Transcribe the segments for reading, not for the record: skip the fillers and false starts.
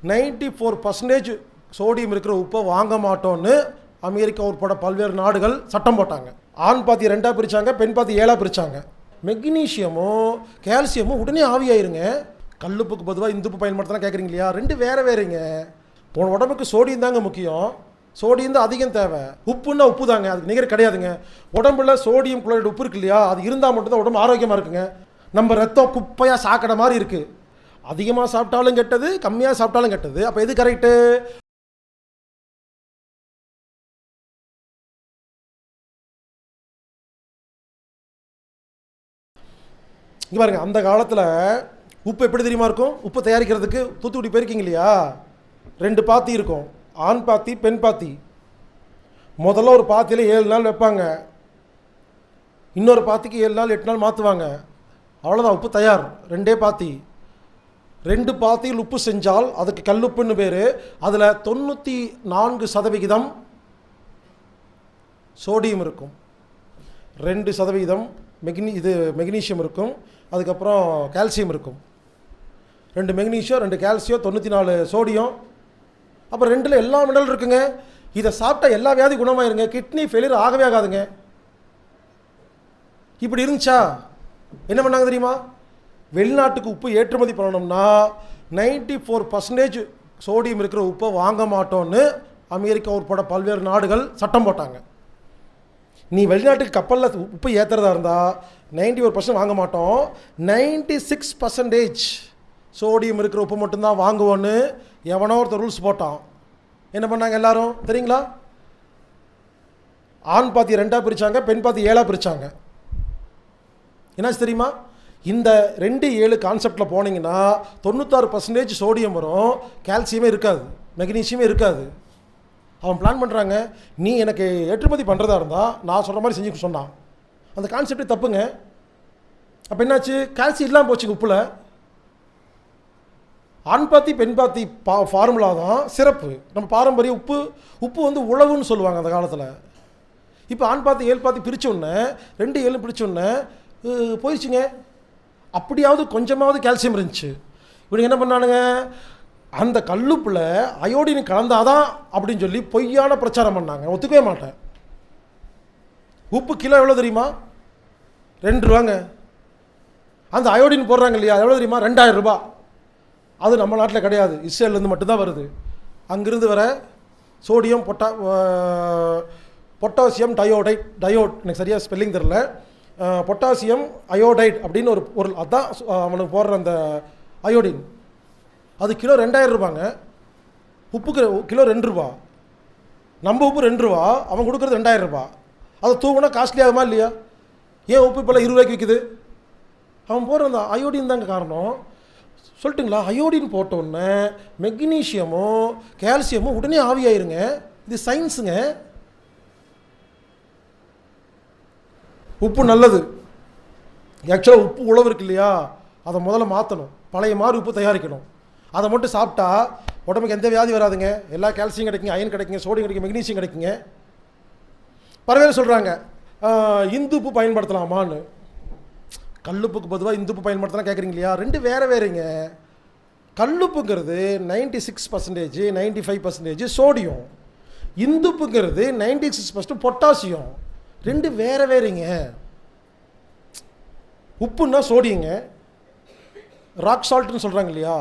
94% sodium இருக்கிற உப்பை வாங்க மாட்டோன்னு அமெரிக்கா உட்பட பல்வேறு நாடுகள் சட்டம் போட்டாங்க. ஆண் பாத்தி 2ஆக பிரித்தாங்க, பெண் பாத்தி 7ஆக பிரித்தாங்க. மெக்னீஷியமும் கால்சியமும் உடனே ஆவியாயிருங்க. கல்லுப்புக்கு பொதுவாக இந்துப்பு பயன்படுத்தலாம் கேட்குறீங்க இல்லையா? ரெண்டு வேறு வேறுங்க. உன் உடம்புக்கு சோடியம் தாங்க முக்கியம், சோடியம் தான் அதிகம் தேவை. உப்புன்னா உப்பு தாங்க, அதுக்கு நிகர் கிடையாதுங்க. உடம்புல சோடியம் குளோரைடு உப்பு இருக்கு இல்லையா, அது இருந்தால் மட்டும்தான் உடம்பு ஆரோக்கியமாக இருக்குங்க. நம்ம ரத்தம் குப்பையாக சாக்கடை மாதிரி இருக்குது. அதிகமாக சாப்பிட்டாலும் கெட்டது, கம்மியாக சாப்பிட்டாலும் கெட்டது. அப்போ எது கரெக்டு? இங்கே பாருங்க, அந்த காலத்தில் உப்பு எப்படி தெரியுமா இருக்கும்? உப்பு தயாரிக்கிறதுக்கு தூத்துக்குடி போயிருக்கீங்க இல்லையா? 2 பாத்தி இருக்கும், ஆண் பாத்தி பெண் பாத்தி. முதல்ல ஒரு பாத்தியில் 7 நாள் வைப்பாங்க, இன்னொரு பாத்திக்கு 7 நாள் 8 நாள் மாற்றுவாங்க. அவ்வளோதான், உப்பு தயார். 2 பாத்தி. 2 பாத்தியில் உப்பு செஞ்சால் அதுக்கு கல்லுப்புன்னு பேர். அதில் 94% சோடியம் இருக்கும், 2% மெக்னீஷியம் இருக்கும், அதுக்கப்புறம் கால்சியம் இருக்கும். 2 மெக்னீஷியம் 2 கால்சியம் 94 சோடியம். அப்புறம் 2ல் எல்லா மினரல் இருக்குங்க. இதை சாப்பிட்டா எல்லா வியாதி குணமாயிருங்க, கிட்னி ஃபெயிலியர் ஆகவே ஆகாதுங்க. இப்படி இருந்துச்சா என்ன பண்ணாங்க தெரியுமா? வெளிநாட்டுக்கு உப்பு ஏற்றுமதி பண்ணணும்னா 94% சோடியம் இருக்கிற உப்பை வாங்க மாட்டோன்னு அமெரிக்கா உட்பட பல்வேறு நாடுகள் சட்டம் போட்டாங்க. நீ வெளிநாட்டுக்கு கப்பலில் உப்பு ஏற்றுறதா இருந்தால் 91% வாங்க மாட்டோம், 96% சோடியம் இருக்கிற உப்பு மட்டும்தான் வாங்குவோன்னு எவனோ ஒருத்தர் ரூல்ஸ் போட்டான். என்ன பண்ணாங்க எல்லாரும் தெரியுங்களா? ஆண் பாத்தி 2ஆக பிரித்தாங்க, பெண் பாத்தி 7ஆக பிரித்தாங்க. என்னாச்சு தெரியுமா? இந்த 2-7 கான்செப்டில் போனீங்கன்னா 96% சோடியம் வரும், கால்சியமே இருக்காது, மெக்னீஷியமே இருக்காது. அவன் பிளான் பண்ணுறாங்க, நீ எனக்கு ஏற்றுமதி பண்ணுறதா இருந்தால் நான் சொல்கிற மாதிரி செஞ்சு சொன்னான். அந்த கான்செப்டே தப்புங்க. அப்போ என்னாச்சு? கால்சியம் இல்லாமல் போச்சுங்க உப்பில். ஆண் பாத்தி பெண் பாத்தி ஃபார்முலா தான் சிறப்பு. நம்ம பாரம்பரிய உப்பு வந்து உழவுன்னு சொல்லுவாங்க அந்த காலத்தில். இப்போ ஆண் பாத்தி 7 பாத்தி பிரித்தோடனே 2-7 பிரித்தோடனே போயிடுச்சுங்க. அப்படியாவது கொஞ்சமாவது கால்சியம் இருந்துச்சு. இவனுங்க என்ன பண்ணானுங்க? அந்த கல்லுப்பில் அயோடின் கலந்தாதான் அப்படின்னு சொல்லி பொய்யான பிரச்சாரம் பண்ணாங்க. ஒத்துக்கவே மாட்டேன். உப்பு கிலோ எவ்வளோ தெரியுமா? 2 ரூபாங்க. அந்த அயோடின் போடுறாங்க இல்லையா, எவ்வளோ தெரியுமா? 2000 ரூபாய். அது நம்ம நாட்டில் கிடையாது, இஸ்ரேல்லேருந்து மட்டும்தான் வருது. அங்கிருந்து வர சோடியம் பொட்டாசியம் டயோட் எனக்கு சரியாக ஸ்பெல்லிங் தெரில, பொட்டாசியம் அயோடைட் அப்படின்னு ஒரு பொருள். அதுதான் அவனுக்கு போடுற அந்த அயோடின். அது கிலோ 2000 ரூபாங்க. உப்புக்கு கிலோ 2 ரூபா. நம்ம உப்பு 2 ரூபா, அவன் கொடுக்குறது 2000 ரூபா. அதை தூவுனா காஸ்ட்லி ஆகுமா இல்லையா? ஏன் உப்பு இப்போல்லாம் 20 ரூபாய்க்கு விற்குது? அவன் போடுற அந்த அயோடின் தாங்க காரணம். சொல்லிட்டுங்களா? அயோடின் போட்டோன்னே மெக்னீஷியமும் கால்சியமும் உடனே ஆவியாயிருங்க. இது சயின்ஸுங்க. உப்பு நல்லது. ஆக்சுவலாக உப்பு உழவு இருக்கு இல்லையா, அதை முதல்ல மாற்றணும், பழைய மாதிரி உப்பு தயாரிக்கணும். அதை மட்டும் சாப்பிட்டா உடம்புக்கு எந்த வியாதி வராதுங்க. எல்லா கால்சியம் கிடைக்குங்க, அயன் கிடைக்குங்க, சோடியம் கிடைக்குங்க, மெக்னீஷியம் கிடைக்குங்க. பரவாயில்ல சொல்கிறாங்க இந்து உப்பு பயன்படுத்தலாமான்னு. கல்லுப்புக்கு பொதுவாக இந்துப்பு பயன்படுத்தலாம் கேட்குறீங்க இல்லையா? 2 வேறு வேறுங்க. கல்லுப்புங்கிறது 96% 95% சோடியம், இந்துப்புங்கிறது 96% பொட்டாசியம். 2 வேறு வேறுங்க. உப்புன்னா சோடியங்க, ராக் சால்ட்னு சொல்கிறாங்க இல்லையா,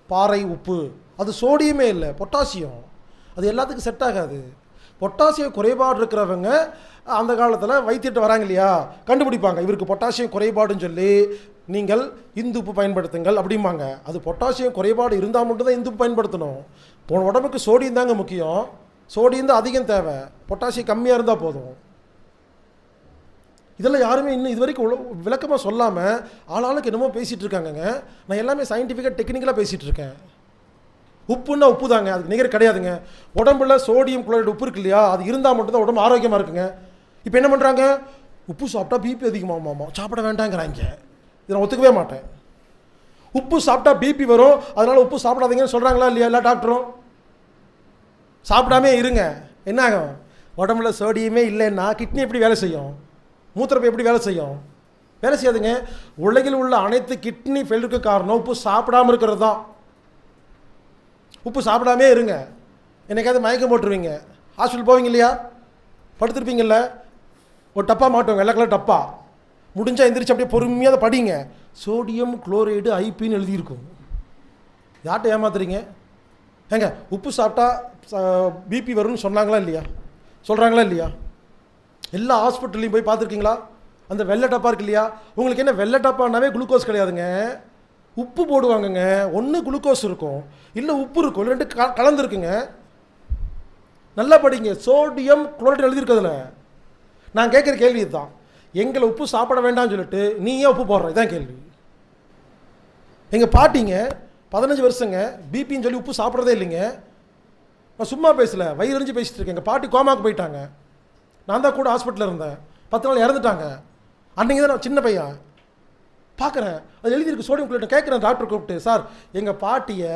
பாறை உப்பு, அது சோடியமே இல்லை, பொட்டாசியம். அது எல்லாத்துக்கும் செட் ஆகாது. பொட்டாசியம் குறைபாடு இருக்கிறவங்க அந்த காலத்தில் வைத்தியத்தை வராங்க இல்லையா, கண்டுபிடிப்பாங்க இவருக்கு பொட்டாசியம் குறைபாடுன்னு சொல்லி நீங்கள் இந்துப்பு பயன்படுத்துங்கள் அப்படிம்பாங்க. அது பொட்டாசியம் குறைபாடு இருந்தால் மட்டும்தான் இந்துப்பு பயன்படுத்தணும். உன் உடம்புக்கு சோடியம் தாங்க முக்கியம், சோடியம் தான் அதிகம் தேவை, பொட்டாசியம் கம்மியாக இருந்தால் போதும். இதெல்லாம் யாருமே இன்னும் இது வரைக்கும் விளக்கமாக சொல்லாமல் ஆளாளுக்கு என்னமோ பேசிகிட்டு இருக்காங்கங்க. நான் எல்லாமே சயின்டிஃபிக்காக டெக்னிக்கலாக பேசிகிட்டு இருக்கேன். உப்புன்னா உப்பு தாங்க, அதுக்கு நிகர் கிடையாதுங்க. உடம்புல சோடியம் குளோரைடு உப்பு இருக்கு இல்லையா, அது இருந்தால் மட்டும்தான் உடம்பு ஆரோக்கியமாக இருக்குங்க. இப்போ என்ன பண்ணுறாங்க? உப்பு சாப்பிட்டா பிபி அதிகமாகுமாமா, சாப்பிட வேண்டாங்கிறாங்க. இதை நான் ஒத்துக்கவே மாட்டேன். உப்பு சாப்பிட்டா பிபி வரும், அதனால் உப்பு சாப்பிடாதீங்கன்னு சொல்கிறாங்களா இல்லையா எல்லா டாக்டரும்? சாப்பிடாமே இருங்க, என்ன ஆகும்? உடம்புல சோடியமே இல்லைன்னா கிட்னி எப்படி வேலை செய்யும்? மூத்திரப்பை எப்படி வேலை செய்யும்? வேலை செய்யாதுங்க. உலகில் உள்ள அனைத்து கிட்னி ஃபெயிலுக்கு காரணம் உப்பு சாப்பிடாமல் இருக்கிறது தான். உப்பு சாப்பிடாமே இருங்க, என்னைக்காவது மயக்கம் போட்டுருவீங்க, ஹாஸ்பிட்டல் போவீங்க இல்லையா, படுத்துருப்பீங்கல்ல, ஒரு டப்பா மாட்டுவாங்க, வெள்ளை கலர் டப்பா, முடிஞ்சால் எந்திரிச்சு அப்படியே பொறுமையாக அதை படிங்க, சோடியம் குளோரைடு ஐபின்னு எழுதியிருக்கும். யார்கிட்ட ஏமாத்துறீங்க? ஏங்க உப்பு சாப்பிட்டா பிபி வரும்னு சொன்னாங்களா இல்லையா, சொல்கிறாங்களா இல்லையா? எல்லா ஹாஸ்பிட்டல்லையும் போய் பார்த்துருக்கீங்களா? அந்த வெள்ளை டப்பா இருக்கு இல்லையா, உங்களுக்கு என்ன வெள்ளை டப்பானாவே குளுக்கோஸ் கிடையாதுங்க, உப்பு போடுவாங்கங்க. ஒன்று குளுக்கோஸ் இருக்கும், இல்லை உப்பு இருக்கும், இல்லை ரெண்டு கலந்துருக்குங்க. நல்லா படிங்க, சோடியம் குளோரைடு எழுதியிருக்கிறதுல. நான் கேட்குற கேள்வி இதுதான், எங்களை உப்பு சாப்பிட வேண்டாம்னு சொல்லிட்டு நீ ஏன் உப்பு போடுற, இதான் கேள்வி. எங்கள் பாட்டிங்க 15 வருஷங்க பிபின்னு சொல்லி உப்பு சாப்பிட்றதே இல்லைங்க. நான் சும்மா பேசலை, வயிறறிஞ்சு பேசிட்டு இருக்கேன். எங்கள் பாட்டி கோமாக்கு போயிட்டாங்க, நான் தான் கூட ஹாஸ்பிட்டலில் இருந்தேன், 10 நாள் இறந்துட்டாங்க. அன்றைக்கி தான் நான் சின்ன பையன் பார்க்குறேன், அது எழுதியிருக்கு சோடியம் குளோரைடு. கேட்குறேன் டாக்டர் கூப்பிட்டு, சார் எங்கள் பாட்டியை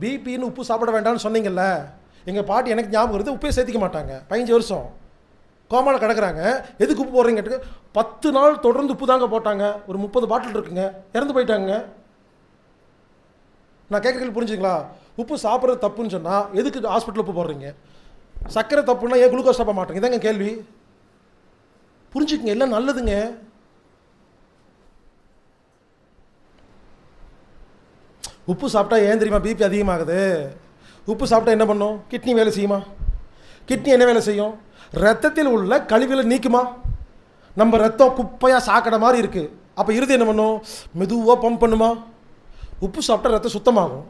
பிபின்னு உப்பு சாப்பிட வேண்டாம்னு சொன்னீங்கல்ல, எங்கள் பாட்டி எனக்கு ஞாபகம் இருக்குது, உப்பே சேர்த்திக்க மாட்டாங்க, 15 வருஷம் கோமாவில் கிடக்குறாங்க, எதுக்கு உப்பு போடுறீங்க கேட்டு 10 நாள் தொடர்ந்து உப்பு தாங்க போட்டாங்க, ஒரு 30 பாட்டில் இருக்குங்க, இறந்து போயிட்டாங்க. நான் கேட்குறது புரிஞ்சுங்களா? உப்பு சாப்பிட்றது தப்புன்னு சொன்னால் எதுக்கு ஹாஸ்பிட்டலில் உப்பு போடுறீங்க? சர்க்கரை தப்புன்னா ஏன் குளுக்கோஸ் சாப்பிட மாட்டேங்க? இதாங்க கேள்வி. புரிஞ்சுக்குங்க, எல்லாம் நல்லதுங்க. உப்பு சாப்பிட்டா ஏன் தெரியுமா பிபி அதிகமாகுது? உப்பு சாப்பிட்டா என்ன பண்ணும்? கிட்னி வேலை செய்யுமா? கிட்னி என்ன வேலை செய்யும்? ரத்தத்தில் உள்ள கழிவுகளை நீக்குமா? நம்ம ரத்தம் குப்பையாக சாக்கடை மாதிரி இருக்குது, அப்போ இருது என்ன பண்ணும்? மெதுவாக பம்ப் பண்ணுமா? உப்பு சாப்பிட்டா ரத்தம் சுத்தமாகும்,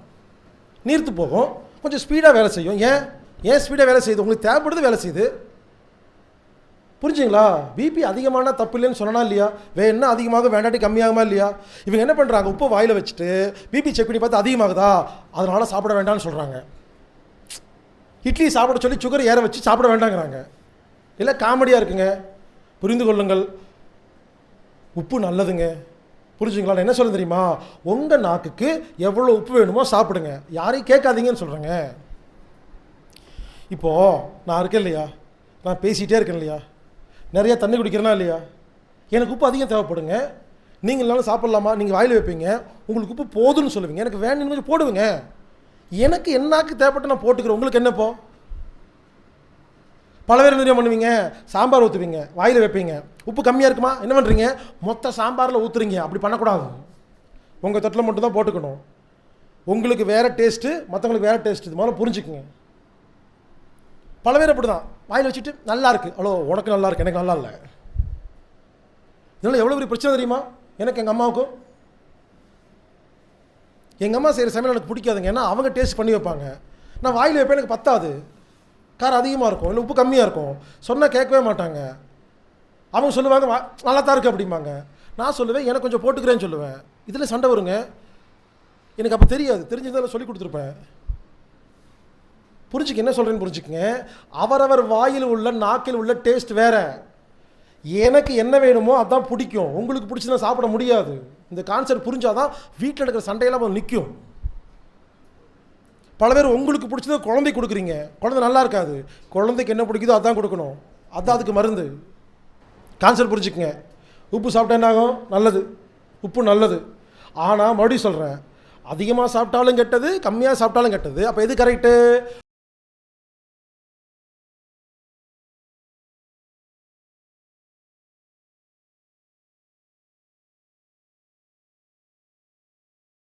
நீர்த்து போகும், கொஞ்சம் ஸ்பீடாக வேலை செய்யும். ஏன் ஸ்பீடாக வேலை செய்யுது? உங்களுக்கு தேவைப்படுது வேலை செய்யுது. புரிஞ்சுங்களா? பிபி அதிகமான தப்பு இல்லைன்னு சொன்னா இல்லையா? என்ன அதிகமாக வேண்டாட்டி கம்மியாகுமா இல்லையா? இவங்க என்ன பண்ணுறாங்க, உப்பு வாயில் வச்சுட்டு பிபி செக் பண்ணி பார்த்து அதிகமாகுதா, அதனால் சாப்பிட வேண்டாம்னு சொல்கிறாங்க. இட்லி சாப்பிட சொல்லி சுகர் ஏற வச்சு சாப்பிட வேண்டாங்கிறாங்க. இல்லை காமெடியாக இருக்குங்க. புரிந்து கொள்ளுங்கள், உப்பு நல்லதுங்க. புரிஞ்சுங்களா? நான் என்ன சொல்ல தெரியுமா, உங்கள் நாக்குக்கு எவ்வளோ உப்பு வேணுமோ சாப்பிடுங்க, யாரையும் கேட்காதீங்கன்னு சொல்கிறேங்க. இப்போது நான் இருக்கேன் இல்லையா, நான் பேசிகிட்டே இருக்கேன் இல்லையா, நிறைய தண்ணி குடிக்கிறேனா இல்லையா, எனக்கு உப்பு அதிகம் தேவைப்படுங்க. நீங்கள் இல்லைனாலும் சாப்பிட்லாமா, நீங்கள் வாயில் வைப்பீங்க, உங்களுக்கு உப்பு போதுன்னு சொல்லுவீங்க, எனக்கு வேணும்னு கொஞ்சம் போடுவீங்க. எனக்கு என்னாக்கு தேவைப்பட்டு நான் போட்டுக்கிறேன், உங்களுக்கு என்னப்போ? பல பேர் என்ன பண்ணுவீங்க, சாம்பார் ஊற்றுவீங்க, வாயில் வைப்பீங்க, உப்பு கம்மியாக இருக்குமா, என்ன பண்ணுறீங்க, மொத்த சாம்பாரில் ஊற்றுறீங்க. அப்படி பண்ணக்கூடாது, உங்கள் தட்டில் மட்டும் தான் போட்டுக்கணும். உங்களுக்கு வேறு டேஸ்ட்டு, மற்றவங்களுக்கு வேறு டேஸ்ட்டு, இது மாதிரி புரிஞ்சுக்குங்க. பல பேர் அப்படி தான் வாயில் வச்சுட்டு நல்லா இருக்குது, அவ்வளோ உனக்கு நல்லா இருக்குது, எனக்கு நல்லா இல்லை. இதனால் எவ்வளோ பெரிய பிரச்சனை தெரியுமா எனக்கு, எங்கள் அம்மாவுக்கும். எங்கள் அம்மா செய்கிற சமையல் எனக்கு பிடிக்காதுங்க, ஏன்னா அவங்க டேஸ்ட் பண்ணி வைப்பாங்க, நான் வாயில் வைப்பேன், எனக்கு பத்தாது, காரம் அதிகமாக இருக்கும், இல்லை உப்பு கம்மியாக இருக்கும், சொன்னால் கேட்கவே மாட்டாங்க. அவங்க சொல்லுவாங்க நல்லா தான் இருக்குது அப்படிம்பாங்க, நான் சொல்லுவேன் எனக்கு கொஞ்சம் போட்டுக்கிறேன்னு சொல்லுவேன். இதில் சண்டை வருங்க. எனக்கு அப்போ தெரியாது, தெரிஞ்சதில் சொல்லி கொடுத்துருப்பேன். புரிஞ்சுக்க, என்ன சொல்கிறேன்னு புரிஞ்சுக்குங்க. அவரவர் வாயில் உள்ள நாக்கில் உள்ள டேஸ்ட் வேறு. எனக்கு என்ன வேணுமோ அதான் பிடிக்கும், உங்களுக்கு பிடிச்சதுன்னா சாப்பிட முடியாது. இந்த கான்செப்ட் புரிஞ்சாதான் வீட்டில் இருக்கிற சண்டையெல்லாம் நிற்கும். பல பேர் உங்களுக்கு பிடிச்சது குழந்தை கொடுக்குறீங்க, குழந்தை நல்லா இருக்காது, குழந்தைக்கு என்ன பிடிக்குதோ அதான் கொடுக்கணும், அதான் அதுக்கு மருந்து. கான்செப்ட் புரிஞ்சுக்குங்க. உப்பு சாப்பிட்டா என்ன ஆகும்? நல்லது, உப்பு நல்லது. ஆனால் மறுபடியும் சொல்கிறேன், அதிகமாக சாப்பிட்டாலும் கெட்டது, கம்மியாக சாப்பிட்டாலும் கெட்டது. அப்போ எது கரெக்டு?